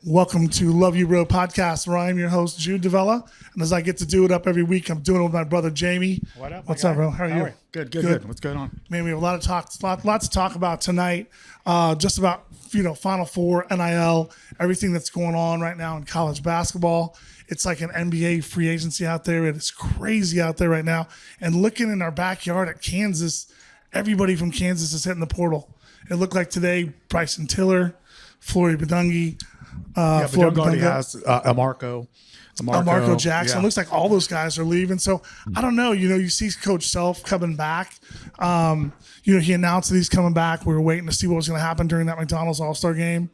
Welcome to Love You Bro podcast, where I'm your host, Jude. And as I get to do it up every week, I'm doing it with my brother, Jamie. What up? What's up, bro? How are you? Good. What's going on? Man, we have lots to talk about tonight. Just about, Final Four, NIL, everything that's going on right now in college basketball. It's like an NBA free agency out there. It is crazy out there right now. And looking in our backyard at Kansas, everybody from Kansas is hitting the portal. It looked like today, Bryson Tiller, Flory Badungi, But already has Marco Jackson. Yeah. It looks like all those guys are leaving. So I don't know. You see Coach Self coming back. He announced that he's coming back. We were waiting to see what was going to happen during that McDonald's All-Star game.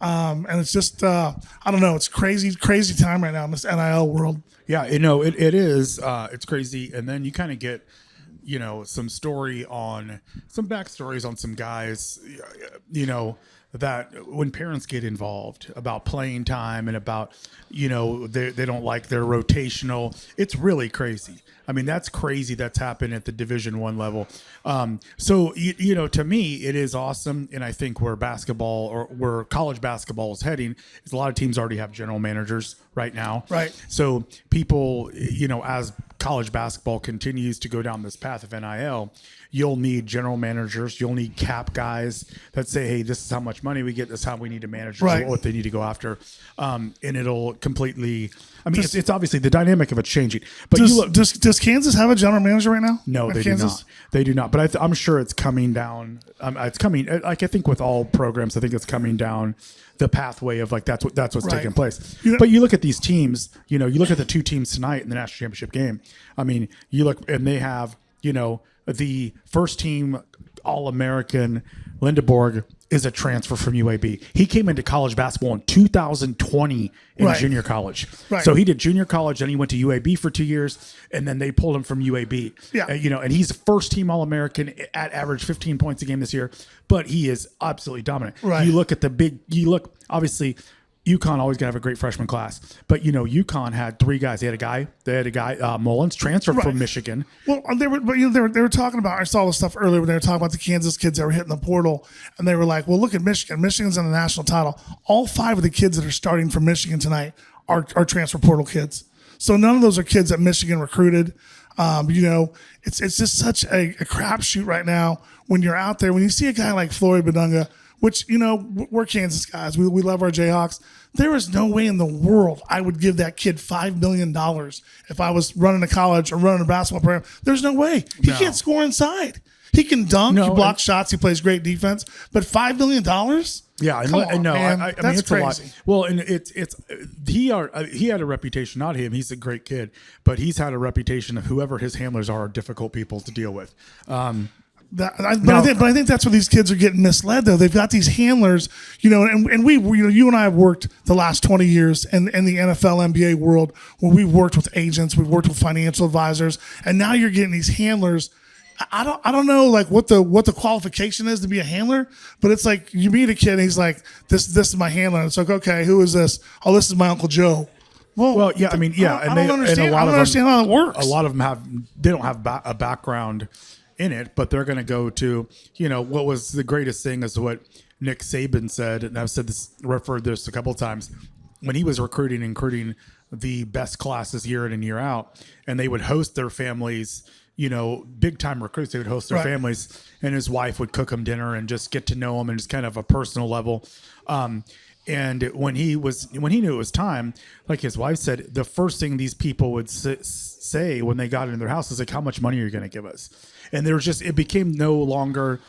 And it's just, I don't know. It's crazy time right now in this NIL world. Yeah, it is. It's crazy. And then you kind of get, some backstories on some guys, that when parents get involved about playing time and about, they don't like their rotational, it's really crazy. I mean, that's crazy. That's happened at the Division I level. So to me, it is awesome. And I think where college basketball is heading is a lot of teams already have general managers right now. Right. So people, as college basketball continues to go down this path of NIL, you'll need general managers. You'll need cap guys that say, hey, this is how much money we get. This is how we need to manage what they need to go after. And it'll completely, it's obviously the dynamic of it changing. But does Kansas have a general manager right now? No, they do not. They do not. But I'm sure it's coming down. It's coming. Like I think with all programs, I think it's coming down the pathway of that's what's taking place. But you look at these teams. You look at the two teams tonight in the national championship game. I mean, you look and they have the first team All-American Lindeborg is a transfer from UAB. He came into college basketball in 2020 in junior college. Right. So he did junior college, and he went to UAB for 2 years, and then they pulled him from UAB. Yeah. And he's first team All-American at average 15 points a game this year, but he is absolutely dominant. Right. You look obviously UConn always gonna have a great freshman class, but UConn had three guys. They had a guy Mullins transferred from Michigan. Well, they were talking about. I saw the stuff earlier when they were talking about the Kansas kids that were hitting the portal, and they were like, "Well, look at Michigan. Michigan's in the national title. All 5 of the kids that are starting for Michigan tonight are transfer portal kids. So none of those are kids that Michigan recruited. It's just such a crapshoot right now when you're out there. When you see a guy like Flory Badunga, which, we're Kansas guys. We love our Jayhawks. There is no way in the world I would give that kid $5 million if I was running a college or running a basketball program. There's no way. He can't score inside. He can dunk. He blocks shots. He plays great defense. But $5 million? Yeah, That's it's crazy. A lot. Well, and he had a reputation, not him. He's a great kid, but he's had a reputation of whoever his handlers are difficult people to deal with. But I think that's where these kids are getting misled, though. They've got these handlers, and we, you and I have worked the last 20 years in the NFL, NBA world where we've worked with agents, we've worked with financial advisors, and now you're getting these handlers. I don't know like what the qualification is to be a handler, but it's like you meet a kid and he's like, this is my handler. And it's like, okay, who is this? Oh, this is my Uncle Joe. Well, yeah, I don't understand how it works. A lot of them don't have a background in it, but they're going to go to, what was the greatest thing is what Nick Saban said, and I've referred this a couple of times, when he was recruiting the best classes year in and year out, and they would host their families, big time recruits, they would host their families, and his wife would cook them dinner and just get to know them and just kind of a personal level. And when he knew it was time, like his wife said, the first thing these people would say when they got into their house is like, how much money are you going to give us? And it became no longer,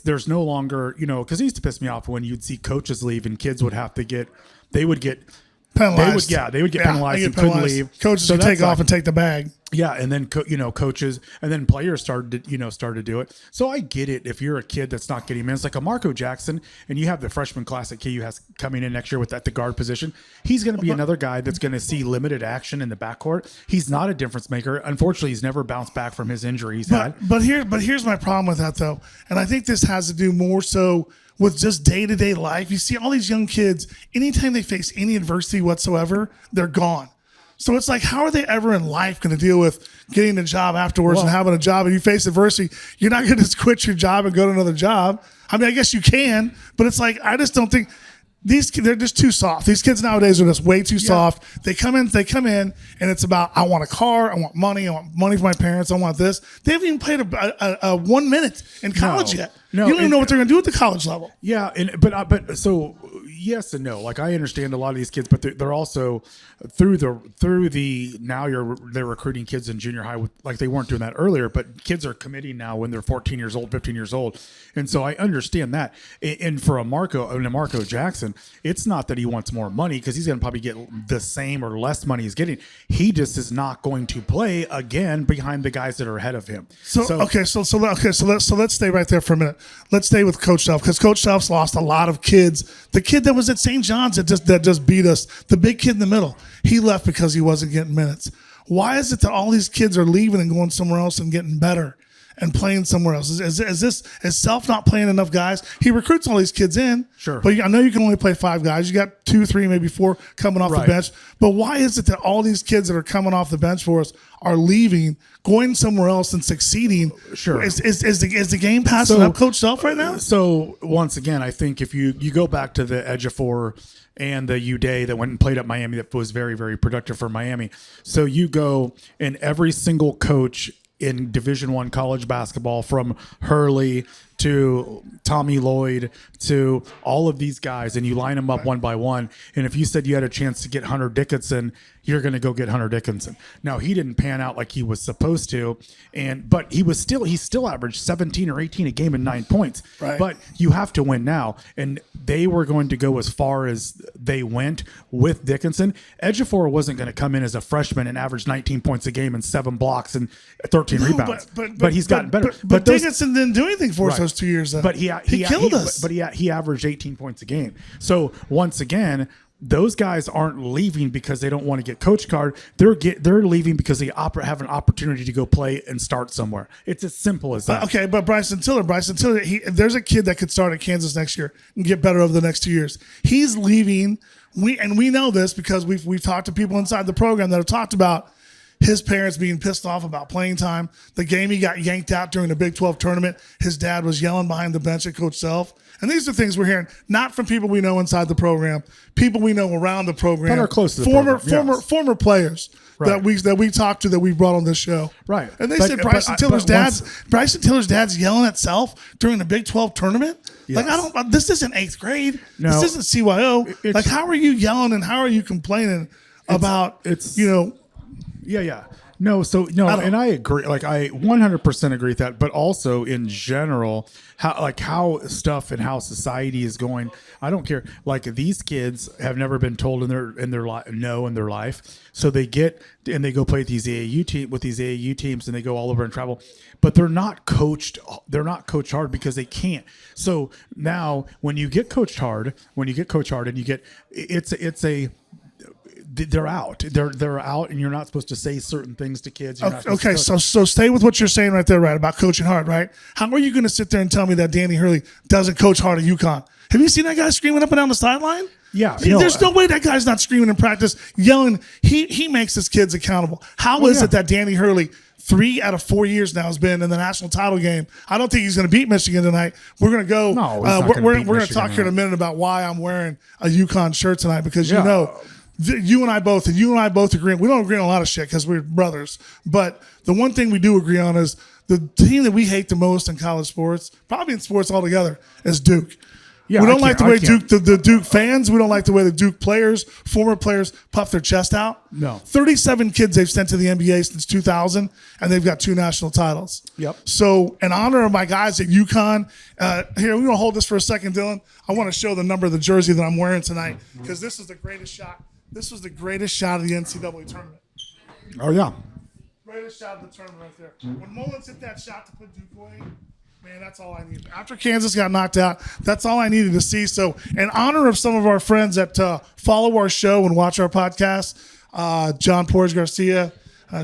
there's no longer, because it used to piss me off when you'd see coaches leave and kids would get penalized. They would get penalized and couldn't leave. Coaches would take off and take the bag. Yeah, and then coaches and then players started to do it. So I get it if you're a kid that's not getting minutes, like a Marco Jackson, and you have the freshman class that KU has coming in next year at the guard position. He's going to be another guy that's going to see limited action in the backcourt. He's not a difference maker. Unfortunately, he's never bounced back from his injury he's had. But here's my problem with that though, and I think this has to do more so with just day-to-day life. You see all these young kids, anytime they face any adversity whatsoever, they're gone. So it's like, how are they ever in life going to deal with getting a job afterwards and having a job? And you face adversity, you're not going to just quit your job and go to another job. I mean, I guess you can, but it's like, I just don't think they're just too soft. These kids nowadays are just way too soft. They come in, and it's about, I want a car, I want money for my parents, I want this. They haven't even played a 1 minute in college yet. No, you don't even know what they're going to do at the college level. Yeah, but so yes and no. Like I understand a lot of these kids, but they're also through the now they're recruiting kids in junior high with, like they weren't doing that earlier, but kids are committing now when they're 14 years old, 15 years old, and so I understand that. And for a Marco Jackson, it's not that he wants more money because he's going to probably get the same or less money he's getting. He just is not going to play again behind the guys that are ahead of him. So let's stay right there for a minute. Let's stay with Coach Self because Coach Self's lost a lot of kids. The kid that was at St. John's that just beat us, the big kid in the middle, he left because he wasn't getting minutes. Why is it that all these kids are leaving and going somewhere else and getting better and playing somewhere else? Is Self not playing enough guys? He recruits all these kids in, sure, but I know you can only play 5 guys. You got 2, 3, maybe 4 coming off the bench. But why is it that all these kids that are coming off the bench for us are leaving, going somewhere else and succeeding? Sure. Is the game passing up Coach Self right now? So once again, I think if you go back to the Ejiofor and the Uday that went and played at Miami, that was very, very productive for Miami. So you go, and every single coach in Division I college basketball, from Hurley to Tommy Lloyd to all of these guys, and you line them up one by one. And if you said you had a chance to get Hunter Dickinson, you're going to go get Hunter Dickinson. Now, he didn't pan out like he was supposed to, but he still averaged 17 or 18 a game and 9 points. Right. But you have to win now, and they were going to go as far as they went with Dickinson. Ejiofor wasn't going to come in as a freshman and average 19 points a game and 7 blocks and 13 rebounds. But he's gotten better. But Dickinson didn't do anything for us those 2 years. Though. But he killed us. But he averaged 18 points a game. So once again, those guys aren't leaving because they don't want to get coach card. They're leaving because they have an opportunity to go play and start somewhere. It's as simple as that. Okay, but Bryson Tiller, there's a kid that could start at Kansas next year and get better over the next 2 years. He's leaving. We know this because we've talked to people inside the program that have talked about his parents being pissed off about playing time. The game he got yanked out during the Big 12 tournament, his dad was yelling behind the bench at Coach Self. And these are things we're hearing, not from people we know inside the program, people we know around the program, that are close to the program. Former players that we talked to that we brought on this show. Right. And they said Bryson Tiller's dad's yelling at Self during the Big 12 tournament. Yes. Like this isn't 8th grade. No, this isn't CYO. Like how are you yelling and how are you complaining about Yeah. No, and I agree. Like I 100% agree with that. But also in general, how stuff and how society is going, I don't care. Like these kids have never been told in their life, so they get and they go play with these AAU teams, and they go all over and travel. But they're not coached. They're not coached hard because they can't. So now when you get coached hard, and you get they're out. They're out, and you're not supposed to say certain things to kids. Okay, so stay with what you're saying right there, right, about coaching hard, right? How are you going to sit there and tell me that Danny Hurley doesn't coach hard at UConn? Have you seen that guy screaming up and down the sideline? Yeah. There's no way that guy's not screaming in practice, yelling. He makes his kids accountable. How is it that Danny Hurley, 3 out of 4 years now, has been in the national title game? I don't think he's going to beat Michigan tonight. We're going to go. No, we're going to talk here in a minute about why I'm wearing a UConn shirt tonight because you and I both agree. We don't agree on a lot of shit because we're brothers. But the one thing we do agree on is the team that we hate the most in college sports, probably in sports altogether, is Duke. Yeah, we don't like the way the Duke fans, we don't like the way the Duke players, former players, puff their chest out. No. 37 kids they've sent to the NBA since 2000, and they've got 2 national titles. Yep. So in honor of my guys at UConn, here, we're going to hold this for a second, Dylan. I want to show the number of the jersey that I'm wearing tonight because this is the greatest shot. This was the greatest shot of the NCAA tournament. Oh, yeah. Greatest shot of the tournament right there. When Mullins hit that shot to put Duke away, man, that's all I needed. After Kansas got knocked out, that's all I needed to see. So in honor of some of our friends that follow our show and watch our podcast, John Porges Garcia,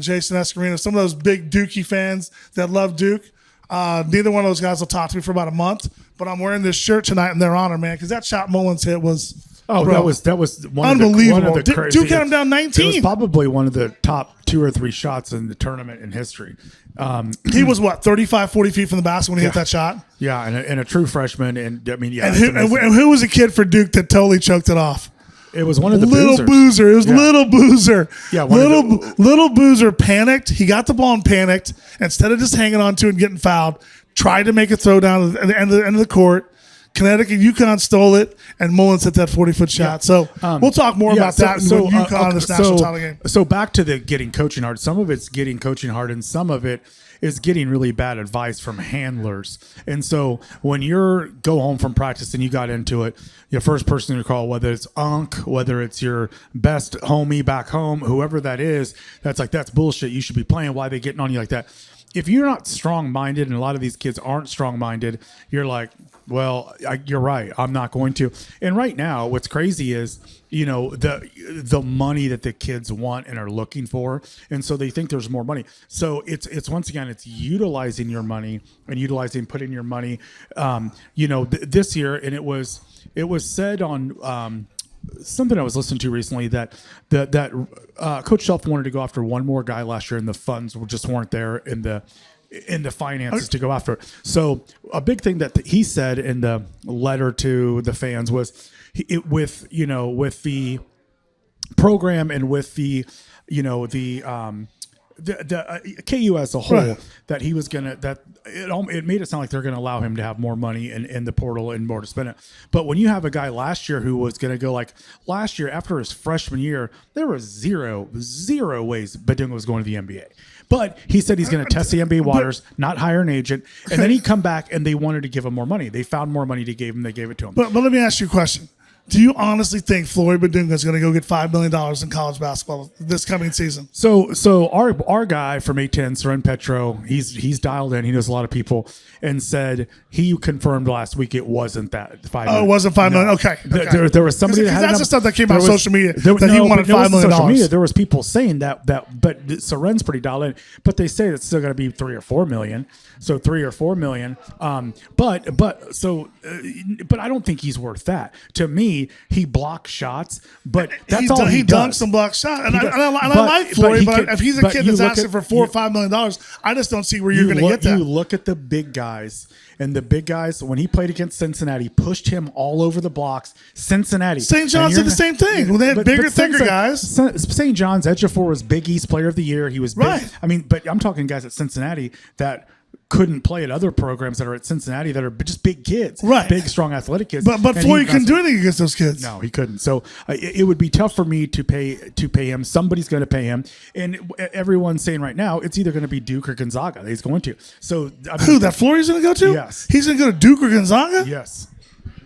Jason Escarino, some of those big Dukey fans that love Duke, neither one of those guys will talk to me for about a month, but I'm wearing this shirt tonight in their honor, man, because that shot Mullins hit was Oh, Bro. that was one Unbelievable. Of the crazy. Duke had him down 19. It was probably one of the top 2 or 3 shots in the tournament in history. He was what, 35, 40 feet from the basket when he hit that shot? Yeah, and a true freshman. And I mean, yeah. And who was a kid for Duke that totally choked it off? It was one of the Little Boozer. It was Little Boozer. Yeah, Little Boozer panicked. He got the ball and panicked. Instead of just hanging on to it and getting fouled, tried to make a throw down at the end of the court. Connecticut, UConn stole it, and Mullins hit that 40-foot shot. So we'll talk more about that in UConn in this national title game. So back to the getting coaching hard. Some of it's getting coaching hard, and some of it is getting really bad advice from handlers. And so when you're go home from practice and you got into it, your first person you call, whether it's Unc, whether it's your best homie back home, whoever that is, that's like, that's bullshit. You should be playing. Why are they getting on you like that? If you're not strong-minded, and a lot of these kids aren't strong-minded, you're like, well, you're right. I'm not going to. And right now, what's crazy is, you know, the money that the kids want and are looking for, and so they think there's more money. So it's once again, it's utilizing your money and putting your money. You know, this year, and it was said on. Something I was listening to recently that Coach Shelf wanted to go after one more guy last year, and the funds just weren't there in the finances to go after it. So a big thing that he said in the letter to the fans was with the program and with the KU as a whole, right, that he was gonna it made it sound like they're gonna allow him to have more money in the portal and more to spend it. But when you have a guy last year who was gonna go, like last year after his freshman year, there was zero ways Badunga was going to the NBA. But he said he's going to test the NBA waters, not hire an agent, and then he'd come back and they wanted to give him more money. They found more money to give him. They gave it to him. But let me ask you a question. Do you honestly think Floyd Badunga is going to go get $5 million in college basketball this coming season? So our guy from A10, Seren Petro, he's dialed in. He knows a lot of people, and said he confirmed last week it wasn't that $5 million. Oh, it wasn't $5 million. Okay. There was somebody that had that's the stuff that came out on social media that he wanted $5 million. Social media, there was people saying that, but Seren's pretty dialed in. But they say it's still going to be $3 or $4 million. So $3 or $4 million. But I don't think he's worth that. To me, he blocks shots, but that's all he does. Dunks and blocks shots. And I like Floyd, but if he's a kid that's asking for $4 or $5 million, I just don't see where you're going to get that. You look at the big guys, and the big guys, when he played against Cincinnati, pushed him all over the blocks. Cincinnati. St. John's did the same thing. When they had bigger, thicker guys. St. John's, Ejiofor was Big East Player of the Year. He was big. Right. I mean, but I'm talking guys at Cincinnati that couldn't play at other programs that are at Cincinnati that are just big kids, right? Big, strong, athletic kids. But Floyd couldn't do anything against those kids. No, he couldn't. So it would be tough for me to pay him. Somebody's going to pay him, and everyone's saying right now it's either going to be Duke or Gonzaga that he's going to. So who that Floyd's going to go to? Yes, he's going to go to Duke or Gonzaga. Yes.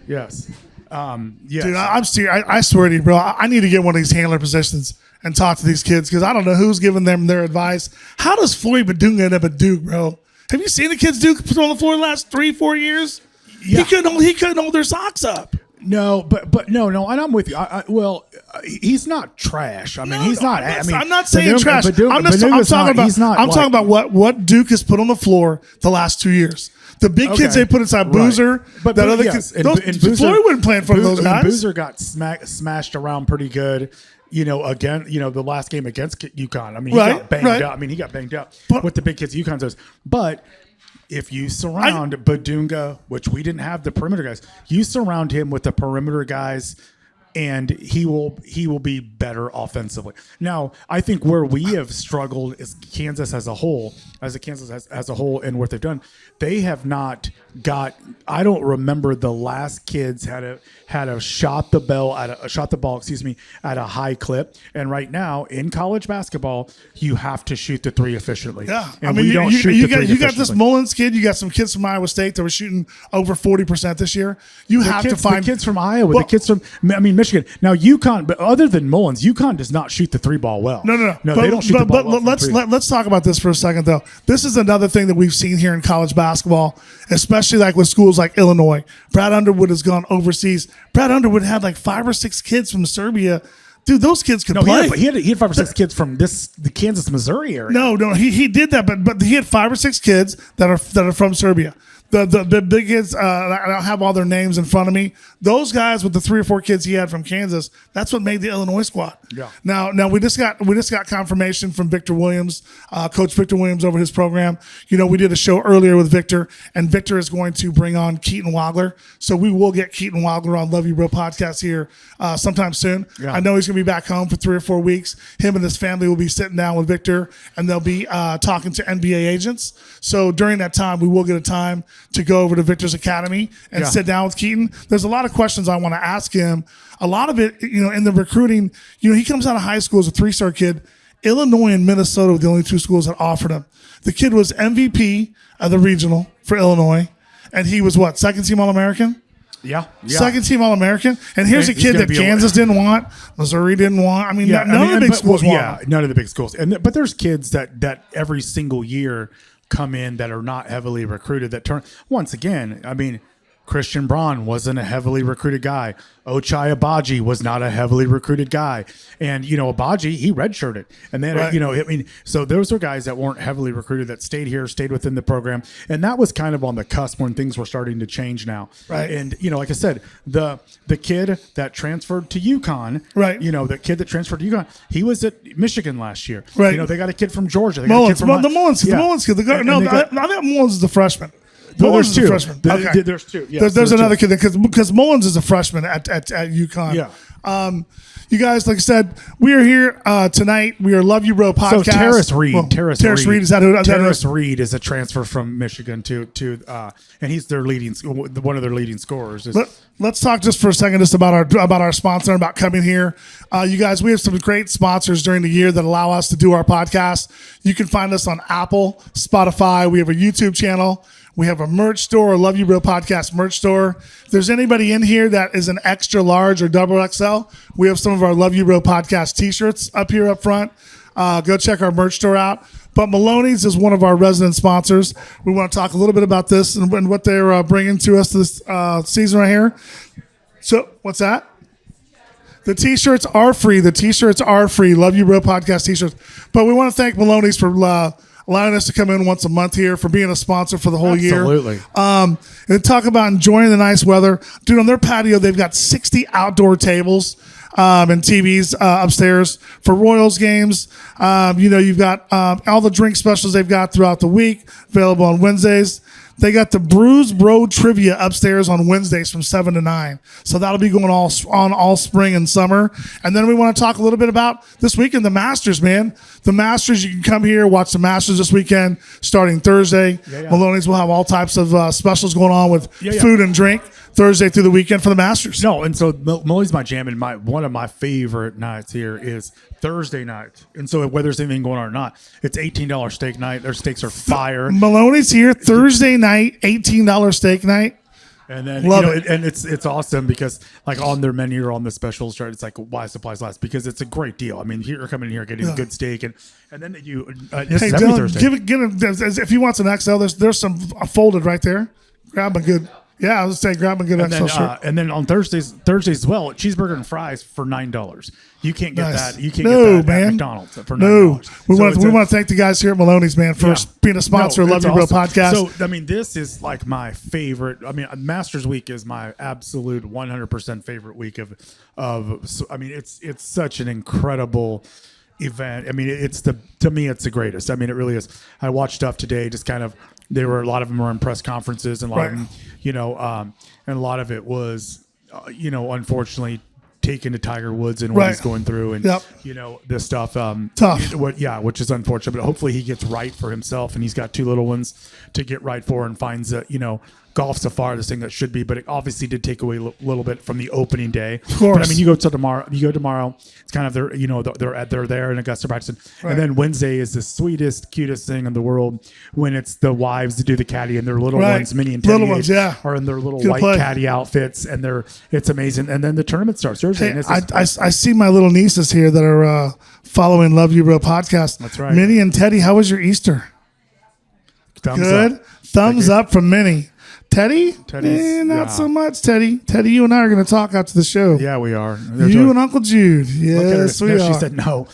Yes. Dude, I'm serious. I swear to you, bro. I need to get one of these handler positions and talk to these kids because I don't know who's giving them their advice. How does Floyd Badunga end up at Duke, bro? Have you seen the kids Duke put on the floor the last 3-4 years? Yeah. He couldn't hold their socks up. No, but no, and I'm with you. He's not trash. I mean, he's not. I'm not saying trash. I'm talking about what Duke has put on the floor the last 2 years. The big kids they put inside Boozer, right. But that other kids. Floyd wouldn't play in front of those guys. Boozer got smashed around pretty good. Again, the last game against UConn. I mean, he got banged up. I mean, he got banged up with the big kids UConn does. But if you surround Badunga, which we didn't have the perimeter guys, you surround him with the perimeter guys, and he will be better offensively. Now, I think where we have struggled is Kansas as a whole, and what they've done. They have not got. I don't remember the last kids had a shot the ball at a high clip. And right now in college basketball, you have to shoot the three efficiently. Yeah, and we don't shoot the three. You got this Mullins kid. You got some kids from Iowa State that were shooting over 40% this year. You have to find the kids from Iowa. The kids from Michigan. Now UConn, but other than Mullins, UConn does not shoot the three ball well. No, they don't shoot the ball well. Let's talk about this for a second though. This is another thing that we've seen here in college basketball, especially like with schools like Illinois. Brad Underwood has gone overseas. Brad Underwood had like 5 or 6 kids from Serbia. Dude, those kids could play. He had 5 or 6 kids from the Kansas, Missouri area. No, he did that, but he had 5 or 6 kids that are from Serbia. the big kids, I don't have all their names in front of me. Those guys with the 3 or 4 kids he had from Kansas, that's what made the Illinois squad. Yeah. Now we just got confirmation from Victor Williams, Coach Victor Williams over his program. We did a show earlier with Victor, and Victor is going to bring on Keaton Wagler. So we will get Keaton Wagler on Love You Bro podcast here sometime soon. Yeah. I know he's going to be back home for 3 or 4 weeks. Him and his family will be sitting down with Victor, and they'll be talking to NBA agents. So during that time, we will get a time to go over to Victor's Academy and sit down with Keaton. There's a lot of questions I want to ask him. A lot of it, in the recruiting, he comes out of high school as a 3-star kid. Illinois and Minnesota were the only 2 schools that offered him. The kid was MVP of the regional for Illinois, and he was what, second team All-American? Yeah. Second team All-American. And here's a kid that Kansas didn't want, Missouri didn't want. None of the big schools want. Yeah, none of the big schools. But there's kids that every single year come in that are not heavily recruited that turn. Once again, Christian Braun wasn't a heavily recruited guy. Ochai Abaji was not a heavily recruited guy. And, Abaji, he redshirted. And then, so those are guys that weren't heavily recruited that stayed here, stayed within the program. And that was kind of on the cusp when things were starting to change now. Right. And, like I said, the kid that transferred to UConn, right. The kid that transferred to UConn, he was at Michigan last year. Right. They got a kid from Georgia. They got Mullins, a kid from the Mullins kid. I think Mullins is the freshman. No, Mullins there's 2. Freshman. Okay. There's 2. Yes, there's another kid because Mullins is a freshman at UConn. Yeah. You guys, like I said, we are here tonight. We are Love You Bro podcast. So Terrace Reed. Terrace Reed, is that who? Terrace Reed is a transfer from Michigan to and he's their one of their leading scorers. Let's talk just for a second just about our sponsor and about coming here. You guys, we have some great sponsors during the year that allow us to do our podcast. You can find us on Apple, Spotify. We have a YouTube channel. We have a merch store, a Love You Bro podcast merch store. If there's anybody in here that is an extra large or double XL, we have some of our Love You Bro podcast t-shirts up here up front. Go check our merch store out. But Maloneys is one of our resident sponsors. We want to talk a little bit about this and what they're bringing to us this season right here. So what's that? The t-shirts are free. Love You Bro podcast t-shirts. But we want to thank Maloney's for allowing us to come in once a month here, for being a sponsor for the whole year. Absolutely. And talk about enjoying the nice weather. Dude, on their patio, they've got 60 outdoor tables and TVs upstairs for Royals games. You've got all the drink specials they've got throughout the week, available on Wednesdays. They got the Bruise Bro Trivia upstairs on Wednesdays from 7 to 9. So that'll be going all spring and summer. And then we want to talk a little bit about this weekend, the Masters, man. The Masters, you can come here, watch the Masters this weekend, starting Thursday. Maloneys will have all types of specials going on with food and drink Thursday through the weekend for the Masters. No, and so Maloneys my jam, and one of my favorite nights here is Thursday night. And so whether there's anything going on or not, it's $18 steak night. Their steaks are fire. Maloney's here Thursday night, $18 steak night. And then and it's awesome because like on their menu or on the specials chart, it's like why supplies last, because it's a great deal. You're coming in here getting good steak and then you this is every Dylan, Thursday. give it if you want some XL, there's some folded right there. Grab a good. Yeah, I was saying grab a good XL shirt. And then on Thursdays as well, cheeseburger and fries for $9. You can't get that. You can't get that at McDonald's for $9. No, we want to thank the guys here at Maloney's, man, for being a sponsor of Love You Bro podcast. So this is like my favorite. Masters Week is my absolute 100% favorite week of. It's such an incredible event. To me it's the greatest. It really is. I watched stuff today, just kind of. A lot of them were in press conferences, and a lot of them, and a lot of it was, unfortunately taken to Tiger Woods and what he's going through, and this stuff. Tough. Which is unfortunate, but hopefully he gets right for himself, and he's got 2 little ones to get right for, and finds that golf's the farthest thing that should be, but it obviously did take away a little bit from the opening day. Of course. But you go tomorrow. It's kind of they're there in Augusta practicing, and then Wednesday is the sweetest, cutest thing in the world when it's the wives that do the caddy and their little ones, Minnie and Teddy, are in their little white caddy outfits, and it's amazing. And then the tournament starts Thursday. Hey, I see my little nieces here that are following Love You Bro podcast. That's right. Minnie and Teddy, how was your Easter? Thumbs Good. up. Thumbs up from Minnie. Teddy? Not so much, Teddy. Teddy, you and I are going to talk after the show. Yeah, we are. You and Uncle Jude. Yes, we are. She said no.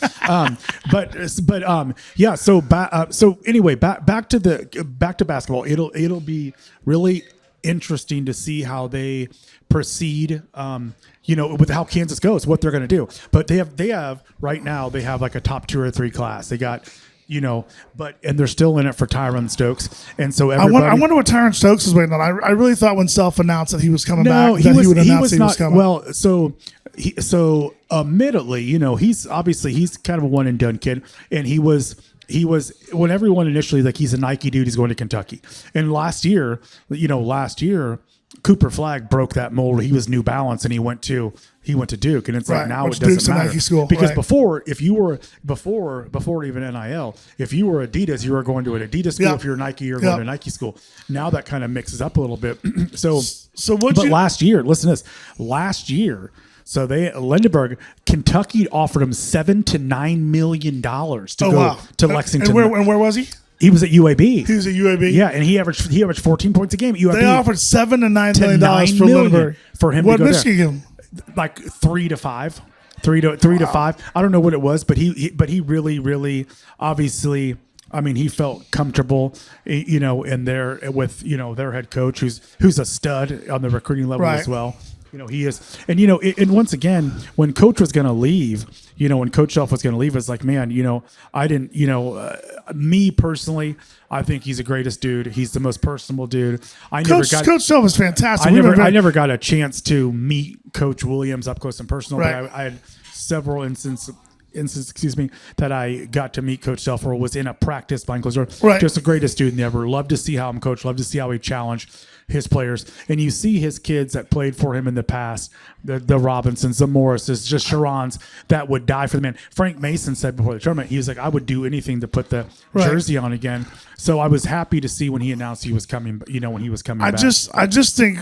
Yeah. So anyway, back to basketball. It'll be really interesting to see how they proceed. With how Kansas goes, what they're going to do. But they have right now. They have like a top 2 or 3 class. They got. And they're still in it for Tyron Stokes, and so everybody. I wonder what Tyron Stokes is waiting on. I really thought when Self announced that he was coming back, he would announce he was coming. Well, so admittedly, he's kind of a one and done kid, and he was when everyone initially he's a Nike dude, he's going to Kentucky, and last year, Cooper Flagg broke that mold. He was New Balance, and he went to Duke, and it's like now it doesn't matter Nike school, because right. before even NIL, if you were Adidas, you were going to an Adidas school. Yep. If you're Nike, you're going to Nike school. Now that kind of mixes up a little bit. Last year, listen to this. Last year, so Lindenberg, Kentucky offered him $7 to $9 million to go to Lexington. And where was he? He was at UAB. He was at UAB. Yeah, and he averaged 14 points a game. UAB, they offered $7 to $9 million for Lindenberg for him. What to go Michigan give him? Like 3 to 5, 3 to 5. I don't know what it was, but he really obviously. I mean, he felt comfortable, in there with their head coach, who's a stud on the recruiting level as well. He is, and once again, when Coach was going to leave, when Coach Shelf was going to leave, it's like, man, I didn't, me personally, I think he's the greatest dude. He's the most personable dude. Coach Shelf is fantastic. I never got a chance to meet Coach Williams up close and personal, right. but I had several instances, that I got to meet Coach Shelf, or was in a practice behind closed doors. Right. Just the greatest dude ever. Love to see how him coach. Love to see how he challenged his players. And you see his kids that played for him in the past, the Robinsons, the Morrises, just Sharons that would die for the man. Frank Mason said before the tournament, he was like, I would do anything to put the jersey on again. So I was happy to see when he announced he was coming, when he was coming back. I just think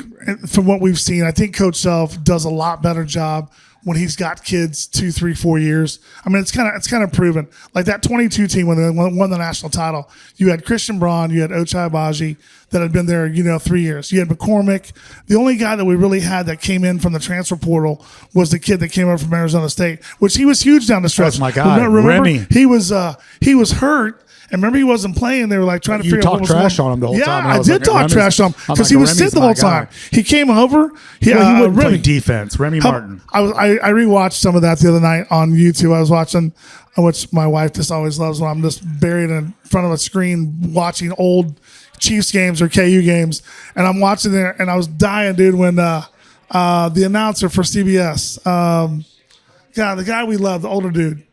from what we've seen, I think Coach Shelf does a lot better job when he's got kids 2, 3, 4 years. I mean, it's kind of proven. Like that 22 team when they won the national title, you had Christian Braun, you had Ochai Agbaji that had been there, 3 years. You had McCormick. The only guy that we really had that came in from the transfer portal was the kid that came over from Arizona State, which he was huge down the stretch. Oh my God, remember Remy. He was hurt. And remember, he wasn't playing. They were like trying to figure out what was going on. You talked trash on him the whole time. Yeah, I did talk trash on him because he was sitting the whole time. He came over. He wouldn't play defense. Remy Martin. I rewatched some of that the other night on YouTube. I was watching, which my wife just always loves when I'm just buried in front of a screen watching old Chiefs games or KU games. And I'm watching there, and I was dying, dude, when the announcer for CBS, the guy we love, the older dude.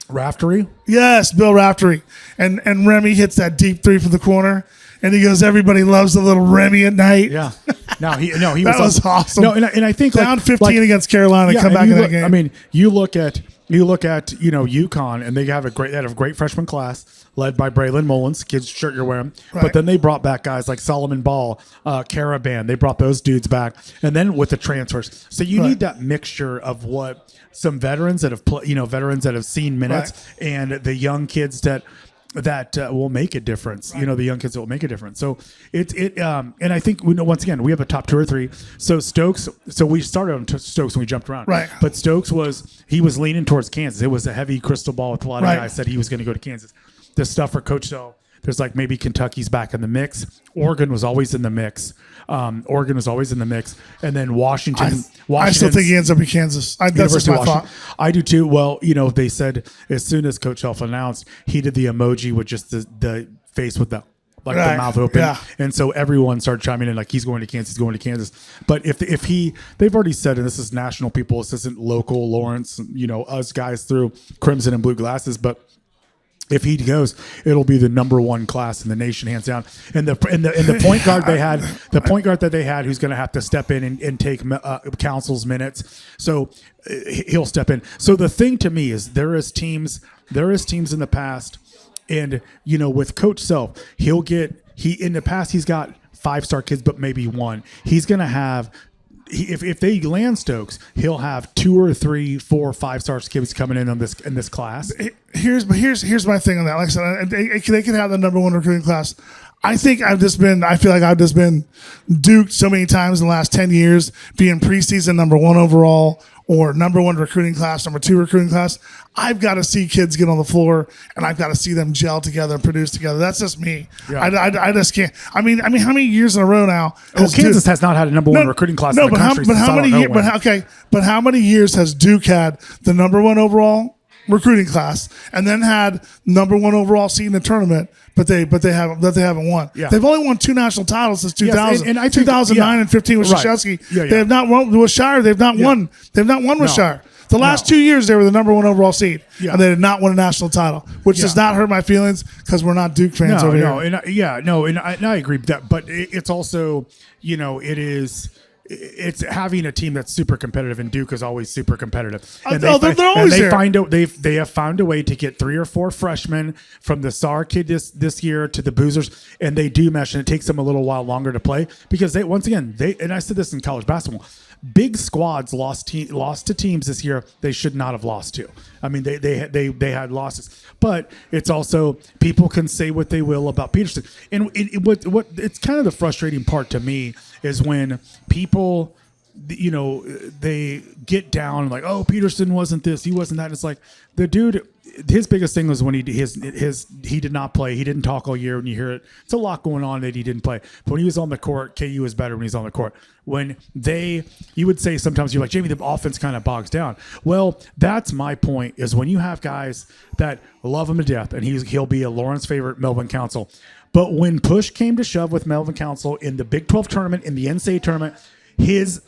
Raftery? Yes, Bill Raftery. And Remy hits that deep 3 from the corner, and he goes, everybody loves the little Remy at night. Yeah. He that was awesome. No, and I think down 15 against Carolina, come back in that game. I mean, you look at UConn, and they have a great freshman class led by Braylon Mullins, kid's shirt you're wearing. Right. But then they brought back guys like Solomon Ball, Caravan. They brought those dudes back, and then with the transfers. So you need that mixture of what some veterans that have veterans that have seen minutes, and the young kids that will make a difference. The young kids that will make a difference. So and I think once again we have a top 2 or 3. So Stokes. So we started on Stokes and we jumped around. Right. But Stokes was leaning towards Kansas. It was a heavy crystal ball with a lot of guys said he was going to go to Kansas. The stuff for Coach Sell. There's like maybe Kentucky's back in the mix. Oregon was always in the mix. And then Washington. I still think he ends up in Kansas. That's just my thought. I do too. Well, they said as soon as Coach Shelf announced, he did the emoji with just the face with the mouth open. Yeah. And so everyone started chiming in like he's going to Kansas. But if they've already said, and this is national people, this isn't local Lawrence, us guys through crimson and blue glasses, but if he goes, it'll be the number 1 class in the nation, hands down. And the point guard that they had, who's going to have to step in and take Council's minutes, so he'll step in. So the thing to me is there is teams in the past, and with Coach Self, in the past he's got 5-star kids, but maybe 1. He's going to have. If they land Stokes, he'll have 2 or 3, 4, 5-star kids coming in this class. Here's my thing on that. Like I said, they can have the number 1 recruiting class. I feel like I've just been duked so many times in the last 10 years, being preseason number 1 overall or number 1 recruiting class, number 2 recruiting class. I've got to see kids get on the floor, and I've got to see them gel together and produce together. That's just me. Yeah. I just can't. I mean, how many years in a row now? Kansas has not had a number 1 recruiting class in the country. But how many years has Duke had the number 1 overall recruiting class and then had number 1 overall seed in the tournament? But they haven't won. Yeah. They've only won 2 national titles since 2000. And I think, 2009 and 15 with Krzyzewski. Yeah. They have not won with Shire. They've not won. They've not won with Shire. The last 2 years, they were the number 1 overall seed, and they did not win a national title, which does not hurt my feelings because we're not Duke fans over here. And I agree with that. But it's also, it's having a team that's super competitive, and Duke is always super competitive. And they have found a way to get 3 or 4 freshmen from the SAR kid this year to the Boozers, and they do mesh, and it takes them a little while longer to play because and I said this in college basketball. Big squads lost to teams this year they should not have lost to. I mean, they had losses, but it's also, people can say what they will about Peterson, and what it's kind of the frustrating part to me is when people, they get down like, oh, Peterson wasn't this, he wasn't that. And it's like the dude. His biggest thing was when he did not play. He didn't talk all year. When you hear it, it's a lot going on that he didn't play. But when he was on the court, KU was better when he's on the court. You would say sometimes you're like, Jamie, the offense kind of bogs down. Well, that's my point, is when you have guys that love him to death, and he'll be a Lawrence favorite, Melvin Council. But when push came to shove with Melvin Council in the Big 12 tournament, in the NCAA tournament, his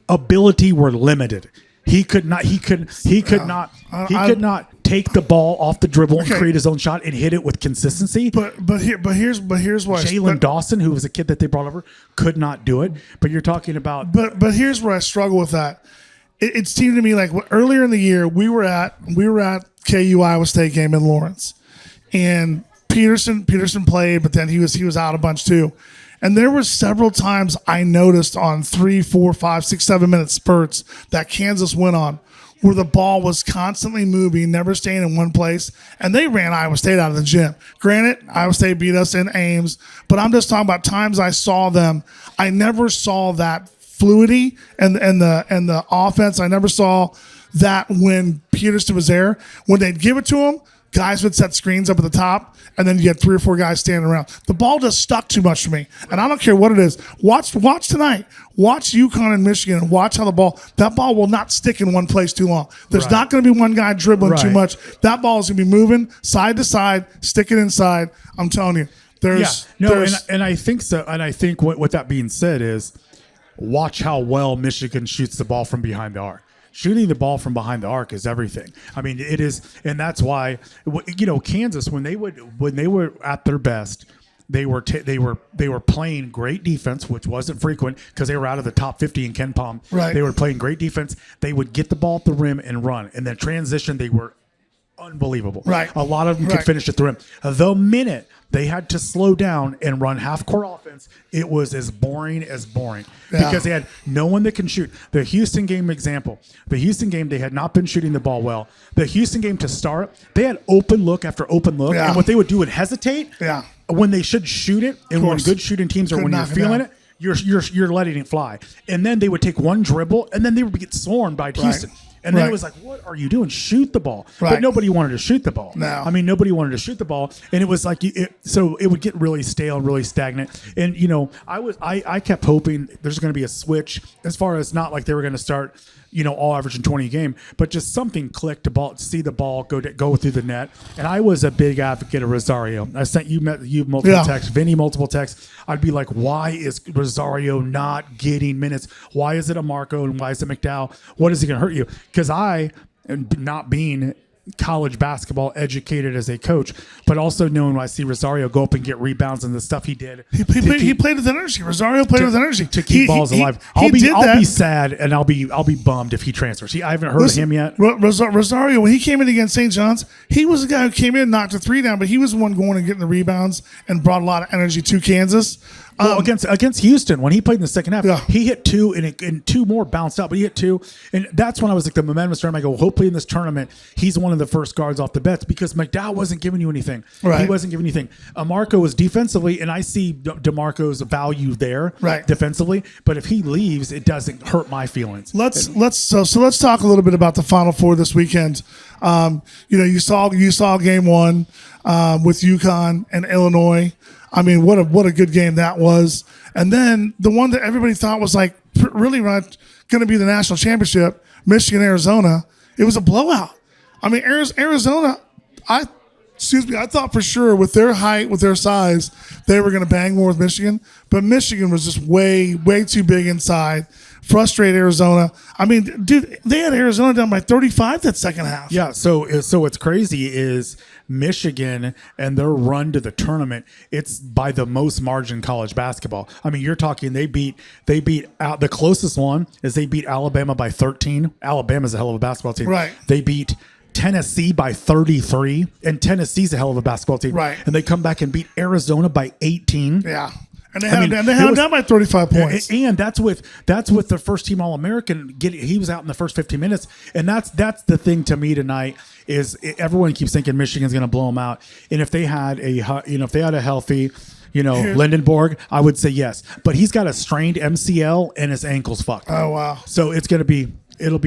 ability were limited. He could not take the ball off the dribble and create his own shot and hit it with consistency. But here's why Jalen Dawson, who was a kid that they brought over, could not do it. But you're talking about. But here's where I struggle with that. It seemed to me like earlier in the year we were at KU Iowa State game in Lawrence, and Peterson played, but then he was out a bunch too. And there were several times I noticed on 3, 4, 5, 6, 7 minute spurts that Kansas went on where the ball was constantly moving, never staying in one place, and they ran Iowa State out of the gym. Granted, Iowa State beat us in Ames, but I'm just talking about times I saw them. I never saw that fluidity and the offense. I never saw that when Peterson was there. When they'd give it to him, guys would set screens up at the top, and then you had 3 or 4 guys standing around. The ball just stuck too much for me, and I don't care what it is. Watch tonight. Watch UConn and Michigan, and watch how that ball will not stick in one place too long. There's not going to be one guy dribbling too much. That ball is going to be moving side to side, sticking inside. I'm telling you. And I think so. And I think what that being said is, watch how well Michigan shoots the ball from behind the arc. Shooting the ball from behind the arc is everything. I mean, it is, and that's why Kansas, when they were at their best, they were playing great defense, which wasn't frequent because they were out of the top 50 in Ken Palm. Right. They were playing great defense. They would get the ball at the rim and run, and then transition. They were unbelievable. Right. A lot of them could finish at the rim. The minute they had to slow down and run half-court offense, it was as boring because they had no one that can shoot. The Houston game example. The Houston game, they had not been shooting the ball well. The Houston game to start, they had open look after open look, and what they would do would hesitate when they should shoot it, and when good shooting teams are when you're feeling it, you're letting it fly. And then they would take one dribble, and then they would get swarmed by Houston. And then it was like, what are you doing? Shoot the ball. But nobody wanted to shoot the ball. No. I mean, nobody wanted to shoot the ball. And it was like, so it would get really stale and really stagnant. And, I kept hoping there's going to be a switch as far as not like they were going to start, all averaging 20 a game, but just something clicked to see the ball go through the net. And I was a big advocate of Rosario. I sent you multiple texts, Vinny multiple texts. I'd be like, why is Rosario not getting minutes? Why is it a Marco and why is it McDowell? What is he going to hurt you? Because not being college basketball educated as a coach, but also knowing when I see Rosario go up and get rebounds and the stuff he did. He played with energy. Rosario played with energy to keep balls alive. I'll be sad and I'll be bummed if he transfers. I haven't heard of him yet. Rosario, when he came in against St. John's, he was the guy who came in, knocked a 3 down, but he was the one going and getting the rebounds and brought a lot of energy to Kansas. Well, against Houston, when he played in the second half, Yeah. he hit two and two more bounced out, but he hit two. And that's when I was like, the momentum started. I go, hopefully in this tournament, he's one of the first guards off the bench because McDowell wasn't giving you anything. Right. He wasn't giving anything. Marco was defensively, and I see DeMarco's value there defensively. But if he leaves, it doesn't hurt my feelings. Let's talk a little bit about the Final Four this weekend. You saw game one with UConn and Illinois. I mean, what a good game that was. And then the one that everybody thought was like really not going to be the national championship, Michigan, Arizona. It was a blowout. I mean, Arizona, I thought for sure with their height, with their size, they were going to bang more with Michigan. But Michigan was just way, way too big inside. Frustrated Arizona. I mean, dude, they had Arizona down by 35 that second half. Yeah, so what's crazy is Michigan and their run to the tournament, it's by the most margin in college basketball. I mean, you're talking they beat out the closest one is they beat Alabama by 13. Alabama's a hell of a basketball team. Right. They beat Tennessee by 33, and Tennessee's a hell of a basketball team. Right. And they come back and beat Arizona by 18. Yeah. And they had him down by 35 points. And that's with the first team All-American. He was out in the first 15 minutes. And that's the thing to me tonight is everyone keeps thinking Michigan's going to blow them out. And if they had a healthy, Lindenborg, I would say yes. But he's got a strained MCL and his ankle's fucked. Oh, wow. So it'll be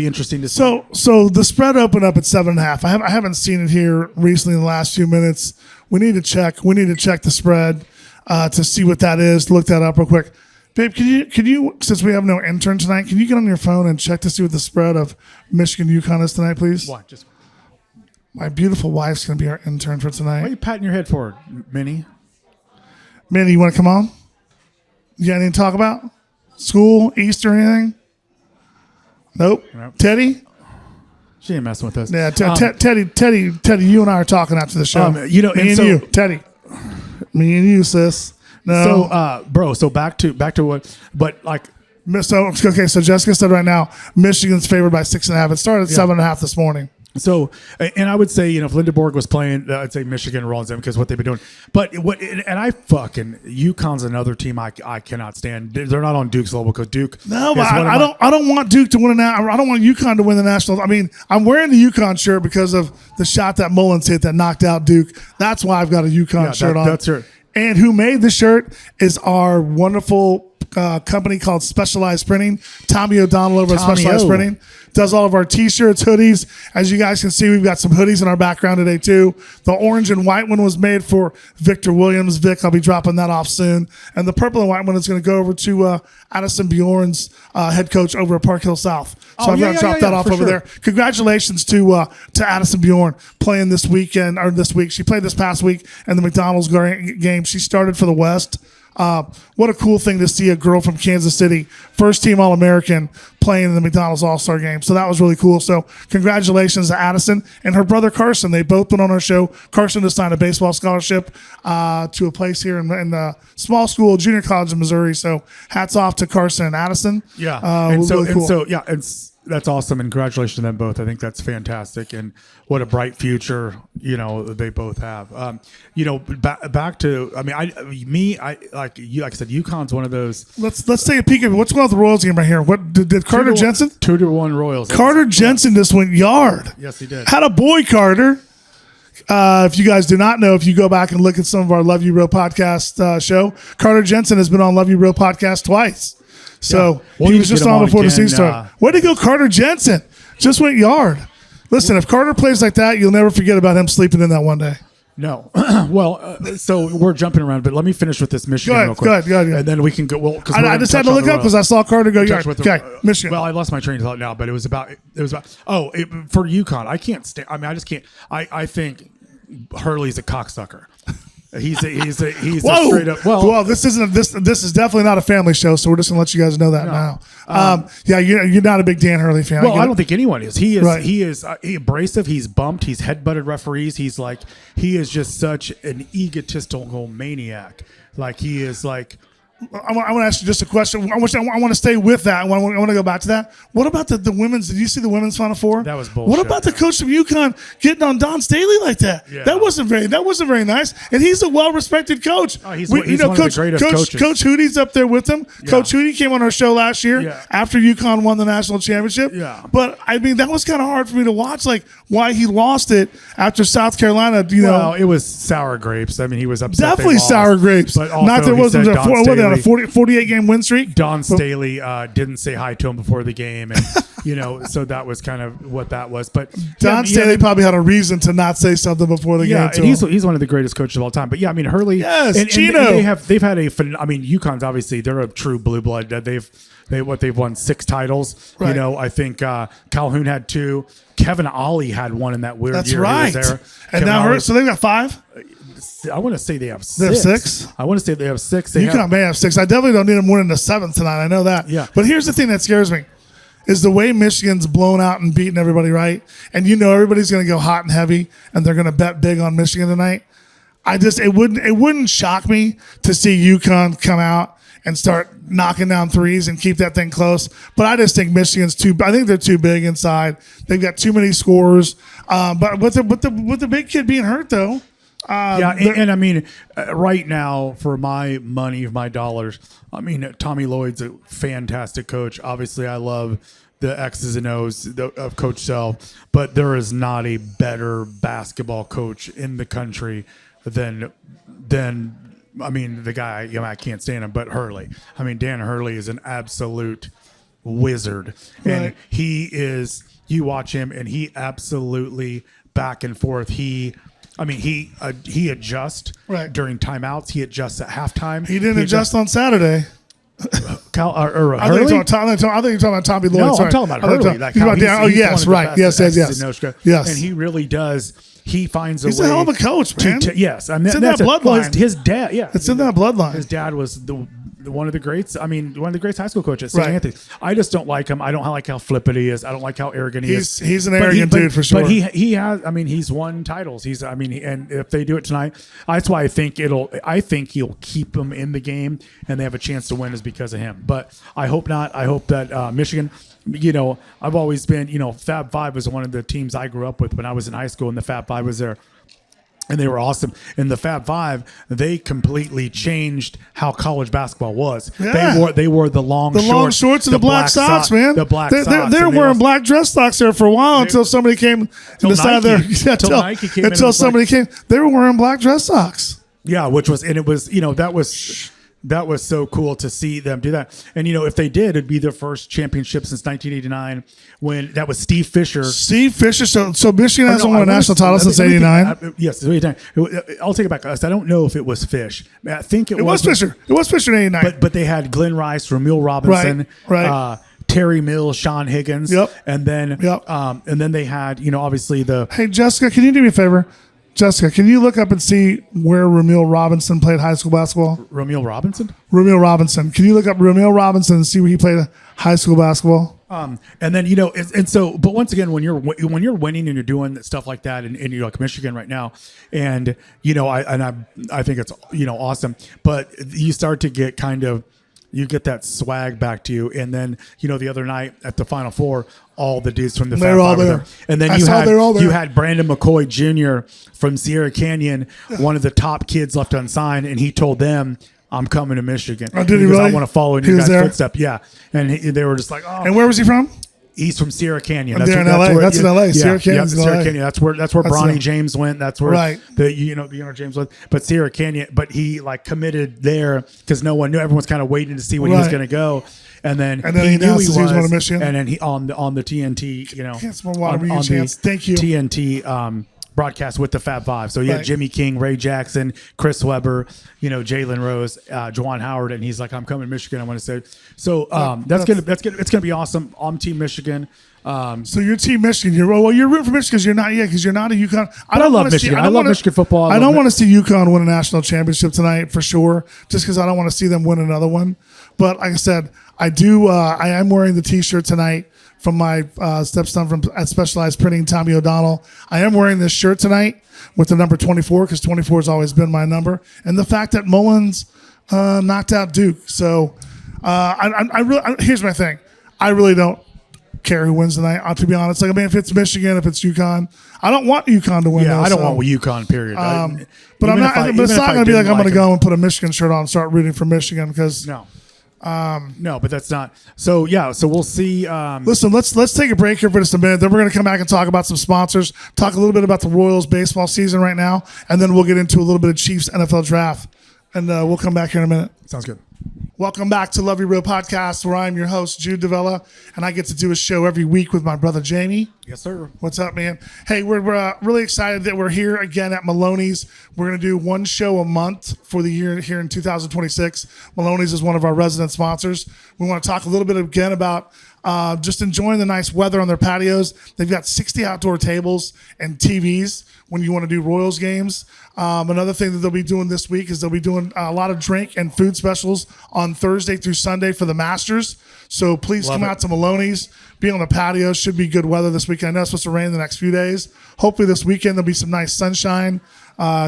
interesting to see. So the spread opened up at 7.5. I haven't seen it here recently in the last few minutes. We need to check the spread. To see what that is, look that up real quick. Babe, can you, since we have no intern tonight, can you get on your phone and check to see what the spread of Michigan UConn is tonight, please? What? Just my beautiful wife's going to be our intern for tonight. what are you patting your head for, Minnie? Minnie, you want to come on? You got anything to talk about? School, Easter, anything? Nope. Teddy? She ain't messing with us. Yeah, Teddy, you and I are talking after the show. Me you, Teddy. Me and you, sis. No. So, bro. So back to what? But like, so Jessica said right now, Michigan's favored by 6.5. It started at 7.5 this morning. So, and I would say, if Lindenborg was playing, I'd say Michigan rolls them because what they've been doing. But UConn's another team I cannot stand. They're not on Duke's level because Duke. No, but I don't want Duke to win I don't want UConn to win the national. I mean, I'm wearing the UConn shirt because of the shot that Mullins hit that knocked out Duke. That's why I've got a UConn shirt on. That's right. And who made the shirt is our wonderful company called Specialized Printing. Tommy O'Donnell over at Specialized Printing does all of our T-shirts, hoodies. As you guys can see, we've got some hoodies in our background today too. The orange and white one was made for Victor Williams. Vic, I'll be dropping that off soon. And the purple and white one is going to go over to Addison Bjorn's head coach over at Park Hill South. So I'm going to drop that off over there. Congratulations to Addison Bjorn playing this weekend or this week. She played this past week in the McDonald's game. She started for the West. What a cool thing to see a girl from Kansas City, first team All-American, playing in the McDonald's All-Star game. So that was really cool. So congratulations to Addison and her brother Carson. They both been on our show. Carson just signed a baseball scholarship to a place here in the small school, junior college in Missouri. So hats off to Carson and Addison. Yeah. That's awesome, and congratulations to them both. I think that's fantastic, and what a bright future they both have. Back to like I said, UConn's one of those. Let's take a peek at what's going on with the Royals game right here. What did Carter Jensen? 2-1 Royals. Carter Jensen just went yard. Yes, he did. Had a boy, Carter. If you guys do not know, if you go back and look at some of our Love You Real podcast show, Carter Jensen has been on Love You Real podcast twice. So he was just on before the season started. Way to go, Carter Jensen. Just went yard. Listen, if Carter plays like that, you'll never forget about him sleeping in that one day. No. So we're jumping around, but let me finish with this Michigan real quick. Go ahead. And then we can go. Well, I just had to look up because I saw Carter go yard. Okay, Michigan. Well, I lost my train of thought now, but it was about for UConn. I can't stand. I mean, I just can't. I think Hurley's a cocksucker. He's a straight up. Well, this is definitely not a family show, so we're just gonna let you guys know that now. You're not a big Dan Hurley fan. Well, I don't think anyone is. He is. Right. He is abrasive. He's bumped. He's headbutted referees. He is just such an egotistical maniac. Like he is like. I want to ask you just a question. I want to stay with that. I want to go back to that. What about the women's? Did you see the women's Final Four? That was bullshit. What about the coach from UConn getting on Don Staley like that? Yeah. That wasn't very nice. And he's a well-respected coach. Oh, he's one of the greatest coaches. Coach Hootie's up there with him. Yeah. Coach Hootie came on our show last year after UConn won the national championship. Yeah. But I mean, that was kind of hard for me to watch, like why he lost it after South Carolina. Well, it was sour grapes. I mean, he was upset. Definitely sour grapes. But also, not there wasn't a 48-game win streak. Don Staley didn't say hi to him before the game, and so that was kind of what that was. But Don Staley probably had a reason to not say something before the game. And he's one of the greatest coaches of all time. But yeah, I mean Hurley. Yes, and Gino. They've had UConn's obviously they're a true blue blood. They've won 6 titles. Right. I think Calhoun had 2. Kevin Ollie had 1 in that weird year. That's right. He was there. And now so they've got 5. I want to say they have 6. They have 6? I want to say they have 6. UConn may have 6. I definitely don't need them winning the 7th tonight. I know that. Yeah. But here's the thing that scares me is the way Michigan's blown out and beating everybody, right? And everybody's going to go hot and heavy, and they're going to bet big on Michigan tonight. It wouldn't shock me to see UConn come out and start knocking down threes and keep that thing close. But I just think Michigan's I think they're too big inside. They've got too many scorers. But with the big kid being hurt though. And I mean, right now, for my money, my dollars, I mean, Tommy Lloyd's a fantastic coach. Obviously, I love the X's and O's of Coach Self, but there is not a better basketball coach in the country than I mean, the guy, I can't stand him, but Hurley. I mean, Dan Hurley is an absolute wizard. Right. And you watch him, and he absolutely back and forth. He adjusts during timeouts. He adjusts at halftime. He didn't adjust on Saturday. Hurley? I think you're talking about Tommy Lloyd. No, sorry. I'm talking about Hurley. Yes. And he really does. He finds a way. He's a hell of a coach, man. Yes. I mean, it's in that bloodline. His dad, It's in that bloodline. His dad was one of the greats. I mean, one of the great high school coaches, St. Anthony. I just don't like him. I don't like how flippant he is. I don't like how arrogant he is. He's an arrogant dude for sure. But he has. I mean, he's won titles. And if they do it tonight, that's why I think he'll keep them in the game, and they have a chance to win is because of him. But I hope not. I hope that Michigan. I've always been. Fab Five was one of the teams I grew up with when I was in high school, and the Fab Five was there. And they were awesome. In the Fab Five, they completely changed how college basketball was. Yeah. They wore the long shorts and the black socks, man. The black socks. They're wearing black dress socks there for a while until somebody came and decided until Nike came until somebody came. They were wearing black dress socks. Yeah, that was so cool to see them do that. And, if they did, it'd be their first championship since 1989 when that was Steve Fisher. So Michigan hasn't won a national title since 89? Yes, 89. I'll take it back. I don't know if it was Fish. I think it was Fisher. It was Fisher in 89. But they had Glenn Rice, Ramil Robinson. Right. Terry Mills, Sean Higgins. Yep. And then they had, obviously the... Hey, Jessica, can you do me a favor? Jessica, can you look up and see where Ramil Robinson played high school basketball? Ramil Robinson? Ramil Robinson. Can you look up Ramil Robinson and see where he played high school basketball? And then but once again, when you're winning and you're doing stuff like that, and you're like Michigan right now, and I think it's awesome, but you start to get you get that swag back to you, and then the other night at the Final Four, all the dudes from the Fab Five were there. And then you had Brandon McCoy Jr. from Sierra Canyon, one of the top kids left unsigned, and he told them, "I'm coming to Michigan." Oh, did he really? I want to follow in your guys' footsteps. Yeah, and they were just like, "Oh." And where was he from? He's from Sierra Canyon. That's in LA. That's in LA. Sierra Canyon. Sierra Canyon. That's where Bronny James went. That's where James went. But Sierra Canyon. But he committed there because no one knew. Everyone's kind of waiting to see when he was going to go. And then he knew he was going to Michigan. And then he on the TNT. Thank you. TNT. Broadcast with the Fab Five. So you had Jimmy King, Ray Jackson, Chris Webber, Jalen Rose, Juwan Howard, and he's like, "I'm coming to Michigan. I want to say." So it's gonna be awesome. I'm Team Michigan. So you're Team Michigan. You're rooting for Michigan because you're not a UConn. I love Michigan. I love Michigan football. I don't want to see UConn win a national championship tonight for sure, just because I don't want to see them win another one. But like I said, I do. I am wearing the T-shirt tonight from my stepson from at Specialized Printing, Tommy O'Donnell. I am wearing this shirt tonight with the number 24 because 24 has always been my number. And the fact that Mullins knocked out Duke. So here's my thing. I really don't care who wins tonight. To be honest, like, I mean, if it's Michigan, if it's UConn, I don't want UConn to win. Yeah, though, I don't so. want UConn. Period. But I'm not. But it's not going to be like I'm going to go and put a Michigan shirt on and start rooting for Michigan because no. No, but that's not. So yeah, so we'll see. Listen, let's take a break here for just a minute. Then we're going to come back and talk about some sponsors, talk a little bit about the Royals baseball season right now, and then we'll get into a little bit of Chiefs NFL draft, and we'll come back here in a minute. Sounds good. Welcome back to Love Your Real Podcast, where I'm your host, Jude Davella, and I get to do a show every week with my brother, Jamie. Yes, sir. What's up, man? Hey, we're really excited that we're here again at Maloneys. We're going to do one show a month for the year here in 2026. Maloneys is one of our resident sponsors. We want to talk a little bit again about just enjoying the nice weather on their patios. They've got 60 outdoor tables and TVs when you want to do Royals games. Another thing that they'll be doing this week is they'll be doing a lot of drink and food specials on Thursday through Sunday for the Masters. So please come out to Maloney's. Be on the patio. Should be good weather this weekend. I know it's supposed to rain the next few days. Hopefully this weekend there'll be some nice sunshine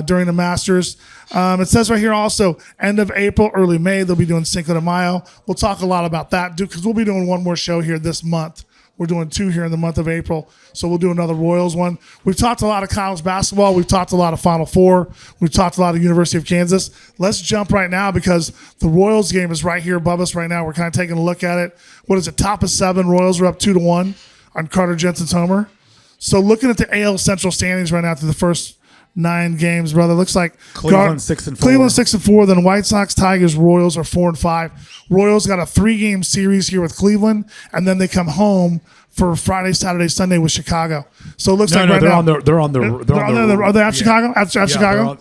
during the Masters. It says right here also, end of April, early May, they'll be doing Cinco de Mayo. We'll talk a lot about that because we'll be doing one more show here this month. We're doing 2 here in the month of April, so we'll do another Royals one. We've talked a lot of college basketball. We've talked a lot of Final Four. We've talked a lot of University of Kansas. Let's jump right now because the Royals game is right here above us right now. We're kind of taking a look at it. What is it, top of 7? Royals are up 2-1 on Carter Jensen's homer. So looking at the AL Central standings right now through the first 9 games, brother. Looks like Cleveland 6-4. Cleveland 6-4. Then White Sox, Tigers, Royals are 4-5. Royals got a 3-game series here with Cleveland, and then they come home for Friday, Saturday, Sunday with Chicago. So it looks like right now are they at Chicago? At Chicago?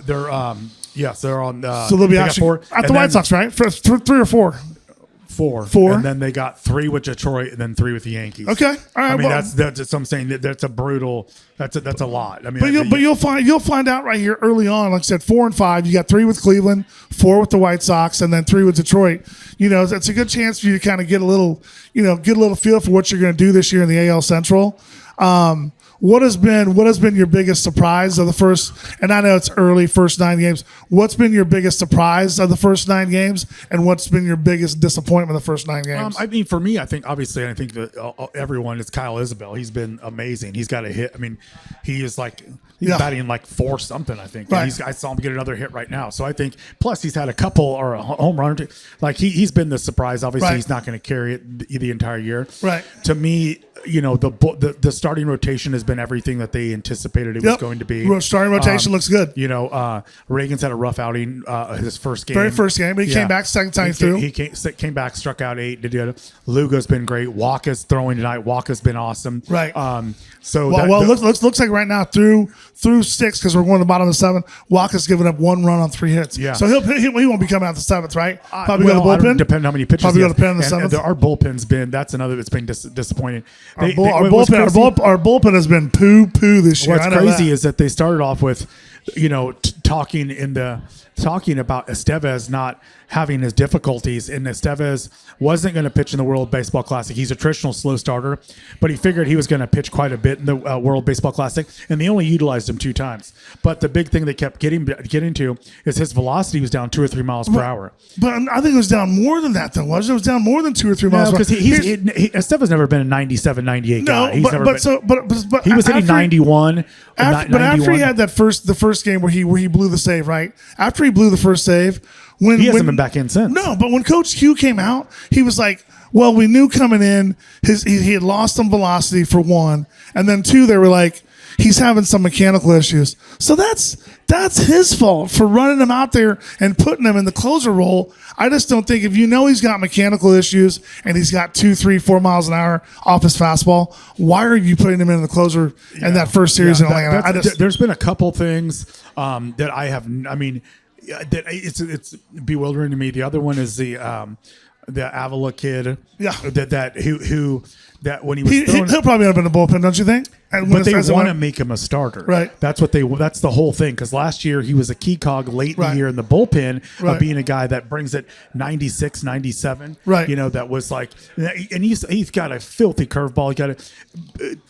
Yes, they're on. So they'll be at the White Sox, right? For 3 or 4. 4, and then they got 3 with Detroit, and then 3 with the Yankees. Okay, all right. I mean, that's I'm saying that's a brutal. That's a lot. I mean, but you'll find out right here early on. Like I said, 4 and 5. You got 3 with Cleveland, 4 with the White Sox, and then 3 with Detroit. You know, it's a good chance for you to kind of get a little feel for what you're going to do this year in the AL Central. What has been your biggest surprise of the first? And I know it's early, first 9 games. What's been your biggest surprise of the first 9 games, and what's been your biggest disappointment of the first 9 games? I mean, for me, I think that everyone is Kyle Isabel. He's been amazing. He's got a hit. I mean, he's batting like 4 something. I think. Right. I saw him get another hit right now. So I think. Plus, he's had a couple or a home run. Like he's been the surprise. Obviously, He's not going to carry it the entire year. Right. To me, you know, the starting rotation has been everything that they anticipated it was going to be. Starting rotation looks good. You know, Reagan's had a rough outing his first game. Very first game, but he came back second time through. He came back, struck out 8. Lugo's been great. Waka's throwing tonight. Waka's been awesome. Right. Looks like right now through 6 because we're going to the bottom of 7. Waka's given up 1 run on 3 hits. Yeah. So he won't be coming out the 7th, right? Probably go to the bullpen. Depending on how many pitches. Probably go to the pen in the 7th. Our bullpen's been. That's another that's been disappointing. Our bullpen has been poo this year. What's crazy is that they started off with, you know, talking about Estevez not having his difficulties, and Estevez wasn't going to pitch in the World Baseball Classic. He's a traditional slow starter, but he figured he was going to pitch quite a bit in the World Baseball Classic, and they only utilized him 2 times. But the big thing they kept getting to is his velocity was down 2 or 3 miles per hour. But I think it was down more than that, though, wasn't it? It was down more than 2 or 3 miles per hour. Because Estevez never been a 97, 98 guy. He was hitting 91. After he had the first game where he blew the save, right? After he blew the first save, he hasn't been back in since. No, but when Coach Hugh came out, he was like, well, we knew coming in he had lost some velocity for 1, and then 2, they were like, he's having some mechanical issues. So that's his fault for running him out there and putting him in the closer role. I just don't think if you know he's got mechanical issues and he's got 2, 3, 4 miles an hour off his fastball, why are you putting him in the closer in that first series in Atlanta? There's been a couple things that I have. I mean, that it's bewildering to me. The other one is the Avila kid. Yeah. That when he was he'll probably end up in the bullpen, don't you think? But they want to make him a starter, right? That's the whole thing. Because last year he was a key cog late in the year in the bullpen of being a guy that brings it 96, 97. Right. You know, that was like, and he's got a filthy curveball.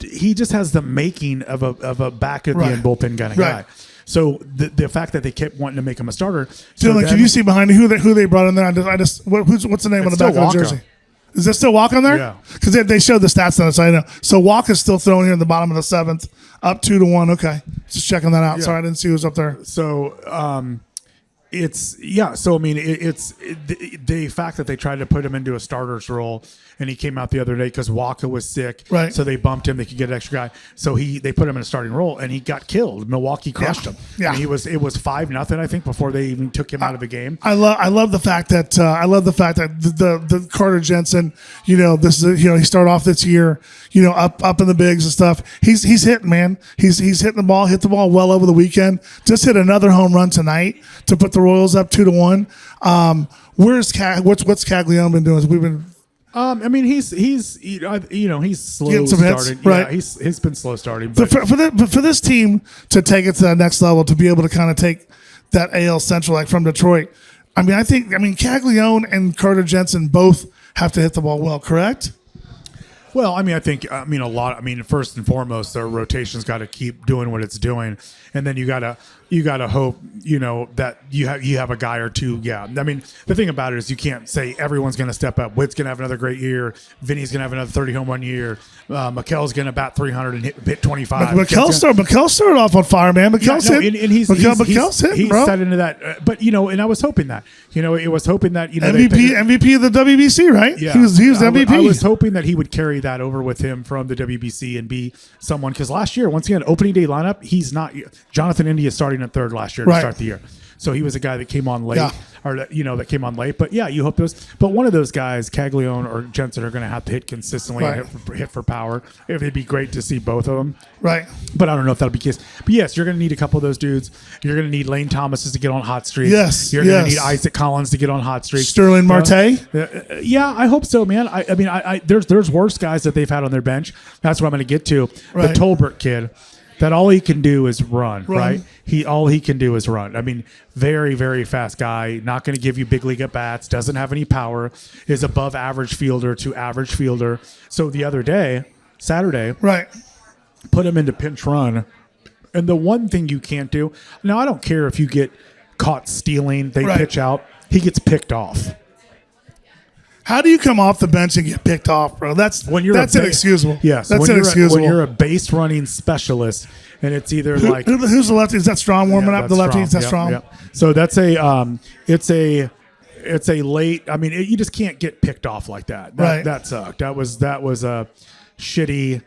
He just has the making of a back at the end bullpen kind of guy. So the fact that they kept wanting to make him a starter. Dylan, can you see behind me who they brought in there? What's the name on the back of the jersey? Is there still Walker on there? Yeah. Because they showed the stats on it, so I know. So Walker's still throwing here in the bottom of the 7th, up 2-1. Okay. Just checking that out. Yeah. Sorry, I didn't see who was up there. So So I mean, it's the fact that they tried to put him into a starter's role, and he came out the other day because Waka was sick. Right. So they bumped him. They could get an extra guy. So they put him in a starting role, and he got killed. Milwaukee crushed him. Yeah. And it was 5-0, I think, before they even took him out of the game. I love the fact that the Carter Jensen, he started off this year, up in the bigs and stuff. He's hitting, man. He's hitting the ball, hit the ball well over the weekend. Just hit another home run tonight to put the Royals up 2-1. What's Caglione been doing? We've been. I mean, he's slow Getting some hits, starting. right? Yeah, he's been slow starting. But for this team to take it to that next level, to be able to kind of take that AL Central like from Detroit, I mean, Caglione and Carter Jensen both have to hit the ball well, correct? Well, I mean, first and foremost, their rotation's got to keep doing what it's doing, and then you gotta hope, that you have a guy or two. Yeah, I mean, the thing about it is you can't say everyone's going to step up. Witt's going to have another great year. Vinny's going to have another 30 home run year. Mikkel's going to bat 300 and hit 25. Mikkel started off on fire, man. Mikkel's hitting, bro. set into that. But and I was hoping that it was hoping that MVP of the WBC, right? Yeah, he was MVP. I was hoping that he would carry that over with him from the WBC and be someone, because last year, once again, opening day lineup, he's not. Jonathan India starting at third last year to start the year, so he was a guy that came on late, that came on late. But yeah, you hope but one of those guys, Caglione or Jensen, are going to have to hit consistently and hit for power. It'd be great to see both of them, right? But I don't know if that'll be the case. But yes, you're going to need a couple of those dudes. You're going to need Lane Thomas to get on hot streaks. Yes, you're going to need Isaac Collins to get on hot streaks. Sterling Marte. Yeah, I hope so, man. I mean, there's worse guys that they've had on their bench. That's what I'm going to get to. Right. The Tolbert kid. That all he can do is run, right? All he can do is run. I mean, very, very fast guy, not going to give you big league at bats, doesn't have any power, is above average fielder to average fielder. So the other day, Saturday, put him into pinch run. And the one thing you can't do, now I don't care if you get caught stealing, they pitch out, he gets picked off. How do you come off the bench and get picked off, bro? That's inexcusable. Yes, that's inexcusable. When you're a base running specialist, and it's either like who's the lefty? Is that Strong warming up? The lefty is that Strong? Yeah. So that's it's a late. I mean, you just can't get picked off like that. That sucked. That was a shitty.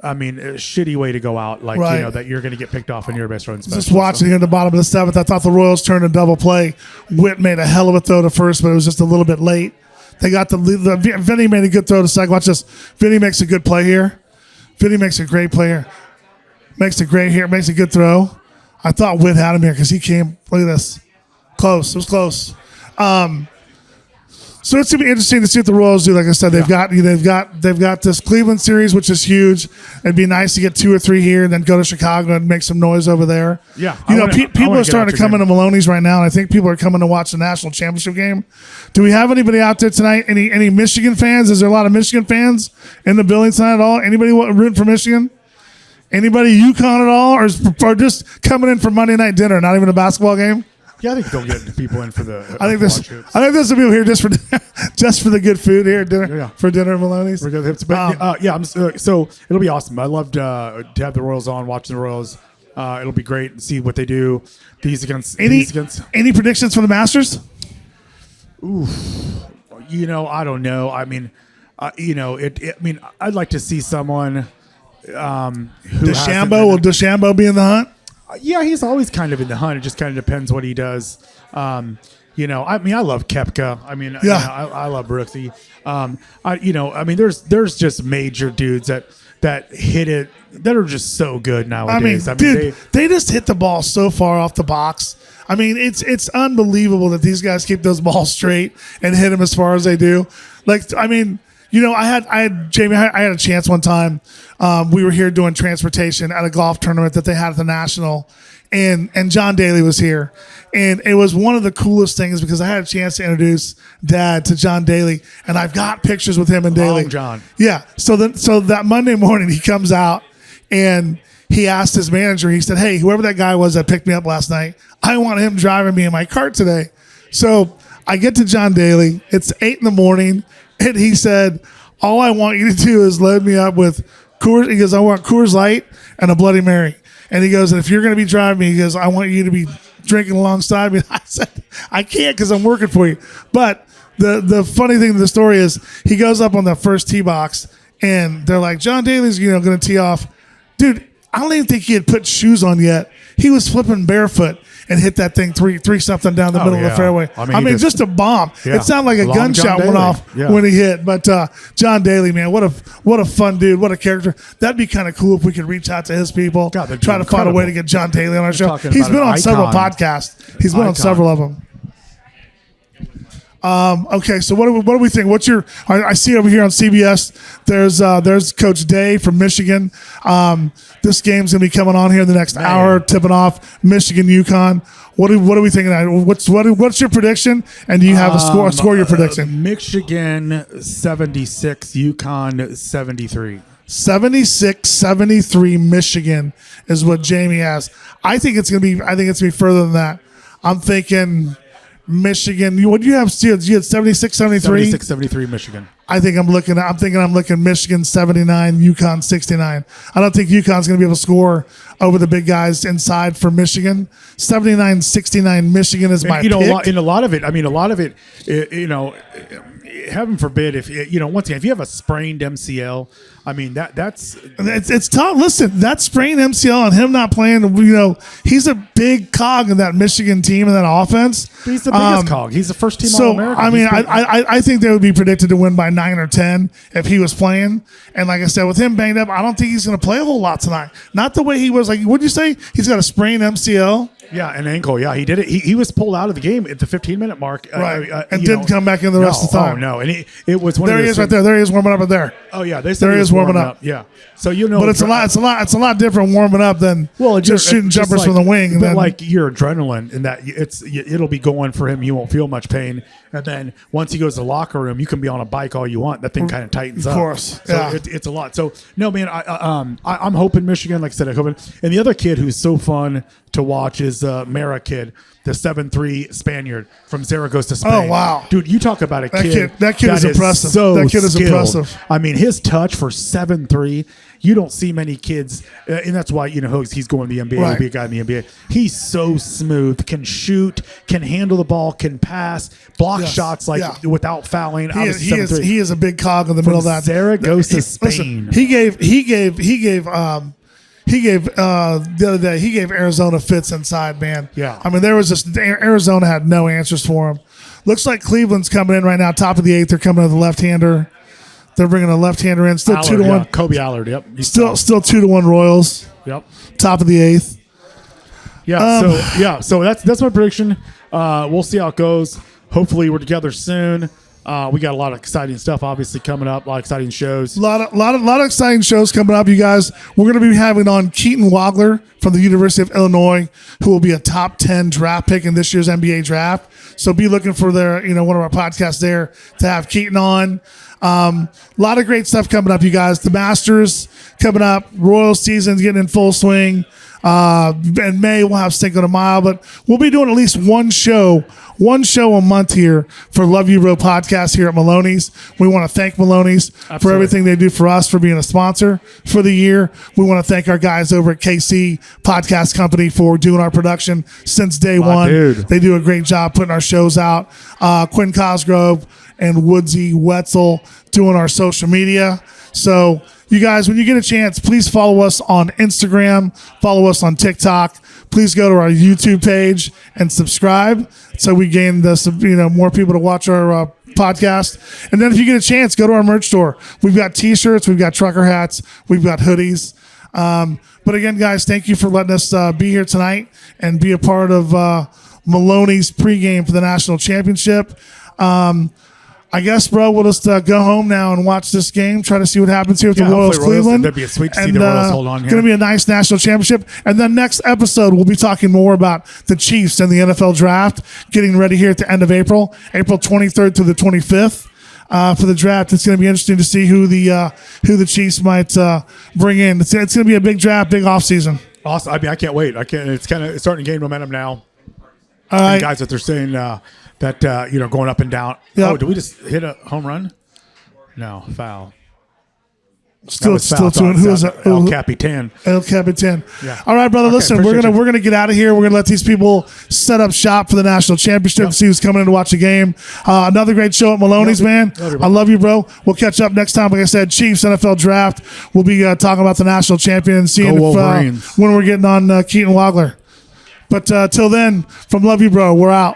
I mean, a shitty way to go out. Like that you're going to get picked off in your base running specialist. Just watching here at the bottom of the 7th, I thought the Royals turned a double play. Witt made a hell of a throw to first, but it was just a little bit late. They got the Vinny made a good throw to second. Watch this. Vinny makes a good play here. Vinny makes a great play here. Makes a good throw. I thought Witt had him here because he came. Look at this. Close. It was close. So it's gonna be interesting to see what the Royals do. Like I said, they've got this Cleveland series, which is huge. It'd be nice to get 2 or 3 here, and then go to Chicago and make some noise over there. Yeah, people are starting to come into Maloneys right now, and I think people are coming to watch the national championship game. Do we have anybody out there tonight? Any Michigan fans? Is there a lot of Michigan fans in the building tonight at all? Anybody rooting for Michigan? Anybody UConn at all, or just coming in for Monday night dinner? Not even a basketball game. Yeah, I think they'll get people in for the. I think there's some people here just for the good food here at dinner for dinner at Maloney's. So it'll be awesome. I loved to have the Royals on, watching the Royals. It'll be great to see what they do. Any predictions for the Masters? Oof. I don't know. I mean, I'd like to see someone. DeChambeau, will DeChambeau be in the hunt? Yeah, he's always kind of in the hunt. It just kind of depends what he does. I love Koepka. I love Brooksy. There's just major dudes that hit it that are just so good nowadays. They just hit the ball so far off the box. I mean, it's unbelievable that these guys keep those balls straight and hit them as far as they do. I had a chance one time. We were here doing transportation at a golf tournament that they had at the National, and John Daly was here, and it was one of the coolest things because I had a chance to introduce Dad to John Daly, and I've got pictures with him and Daly. John. Yeah. So that Monday morning he comes out and he asked his manager, he said, hey, whoever that guy was that picked me up last night, I want him driving me in my cart today. So I get to John Daly. It's 8 a.m, and he said, all I want you to do is load me up with Coors. He goes, I want Coors Light and a Bloody Mary. And he goes, and if you're going to be driving me, he goes, I want you to be drinking alongside me. I said, I can't because I'm working for you. But the funny thing to the story is he goes up on the first tee box, and they're like, John Daly's going to tee off. Dude, I don't even think he had put shoes on yet. He was flipping barefoot and hit that thing three something down the middle of the fairway. I mean, just a bomb. Yeah. It sounded like a gunshot went off when he hit. But John Daly, man, what a fun dude. What a character. That'd be kind of cool if we could reach out to his people, try to find a way to get John Daly on our show. He's been on several podcasts. He's been on several of them. Okay, so what do we think? What's your? I see over here on CBS. There's Coach Day from Michigan. This game's gonna be coming on here in the next hour, tipping off Michigan UConn. What are we thinking? What's your prediction? And do you have a score you're predicting? Michigan 76, UConn 73. 76-73 Michigan is what Jamie has. I think it's gonna be further than that. I'm thinking Michigan. What do you have? You had 76-73? 76-73 Michigan. I'm looking Michigan 79, UConn 69. I don't think UConn's going to be able to score over the big guys inside for Michigan. 79-69 Michigan is my pick. A lot of it, heaven forbid if once again, if you have a sprained MCL, I mean it's tough. Listen, that sprained MCL and him not playing, he's a big cog in that Michigan team and that offense. He's the biggest cog. He's the first team All-American. I mean, I think they would be predicted to win by 9 or 10 if he was playing. And like I said, with him banged up, I don't think he's going to play a whole lot tonight. Not the way he was. Like, what'd you say? He's got a sprained MCL. Yeah, an ankle. Yeah, he did it. He was pulled out of the game at the 15-minute mark. Right, and didn't come back in the rest of the time. Oh, no. And it was one there of those he is right there. There he is warming up right there. Oh, yeah. They said there he is warming up. Yeah. So, But it's a lot different warming up than just shooting jumpers from the wing. But like your adrenaline in that it'll be going for him. You won't feel much pain. And then once he goes to the locker room, you can be on a bike all you want. That thing kind of tightens up. Of course. So yeah. It's a lot. So, no, man, I'm hoping Michigan, like I said, I'm hoping. And the other kid who's so fun to watch is Mara kid, the 7'3" Spaniard from Zaragoza, Spain. Oh, wow. Dude, you talk about a kid. That kid is impressive. That kid is impressive. I mean, his touch for 7'3", you don't see many kids, and that's why, he's going to the NBA. He'll be a guy in the NBA. He's so smooth, can shoot, can handle the ball, can pass, block shots without fouling. He is a big cog in the middle of that. Zaragoza, Spain. Listen, he gave the other day, he gave Arizona fits inside, man. Yeah. I mean, Arizona had no answers for him. Looks like Cleveland's coming in right now, top of the 8th. They're coming with a left-hander. They're bringing a left-hander in. Still Allard, 2-1. Kobe Allard, yep. Still 2-1 Royals. Yep. Top of the 8th. Yeah. So that's my prediction. We'll see how it goes. Hopefully we're together soon. We got a lot of exciting stuff obviously coming up, a lot of exciting shows. A lot of exciting shows coming up, you guys. We're going to be having on Keaton Wagler from the University of Illinois, who will be a top 10 draft pick in this year's NBA draft. So be looking for one of our podcasts there to have Keaton on. A lot of great stuff coming up, you guys. The Masters coming up. Royal season's getting in full swing. In May, we'll have Cinco de Mayo, but we'll be doing at least one show a month here for Love You Bro podcast here at Maloneys. We want to thank Maloneys for everything they do for us, for being a sponsor for the year. We want to thank our guys over at KC Podcast Company for doing our production since day one. Dude. They do a great job putting our shows out. Quinn Cosgrove and Woodsy Wetzel doing our social media. So you guys, when you get a chance, please follow us on Instagram, follow us on TikTok. Please go to our YouTube page and subscribe so we gain more people to watch our podcast. And then if you get a chance, go to our merch store. We've got T-shirts, we've got trucker hats, we've got hoodies. But again, guys, thank you for letting us be here tonight and be a part of Maloney's pregame for the national championship. I guess, bro, we'll just go home now and watch this game, try to see what happens here with the Royals Cleveland. That'd be a sweet to see the Royals hold on here. Going to be a nice national championship. And then next episode, we'll be talking more about the Chiefs and the NFL draft, getting ready here at the end of April 23rd to the 25th. for the draft. It's going to be interesting to see who the Chiefs might bring in. It's going to be a big draft, big offseason. Awesome. I mean, I can't wait. It's starting to gain momentum now. All right. And guys, that they're saying that going up and down. Yep. Oh, did we just hit a home run? No, foul. Still foul. doing. Who is that? El Capitan. El Capitan. Yeah. All right, brother. Okay, Listen, appreciate you. we're gonna get out of here. We're gonna let these people set up shop for the national championship. Yep. See who's coming in to watch the game. Another great show at Maloneys, man. I love you, bro. We'll catch up next time. Like I said, Chiefs NFL draft. We'll be talking about the national champion and seeing Go if Wolverines. when we're getting on Keaton Wagler. But till then, from Love You, Bro, we're out.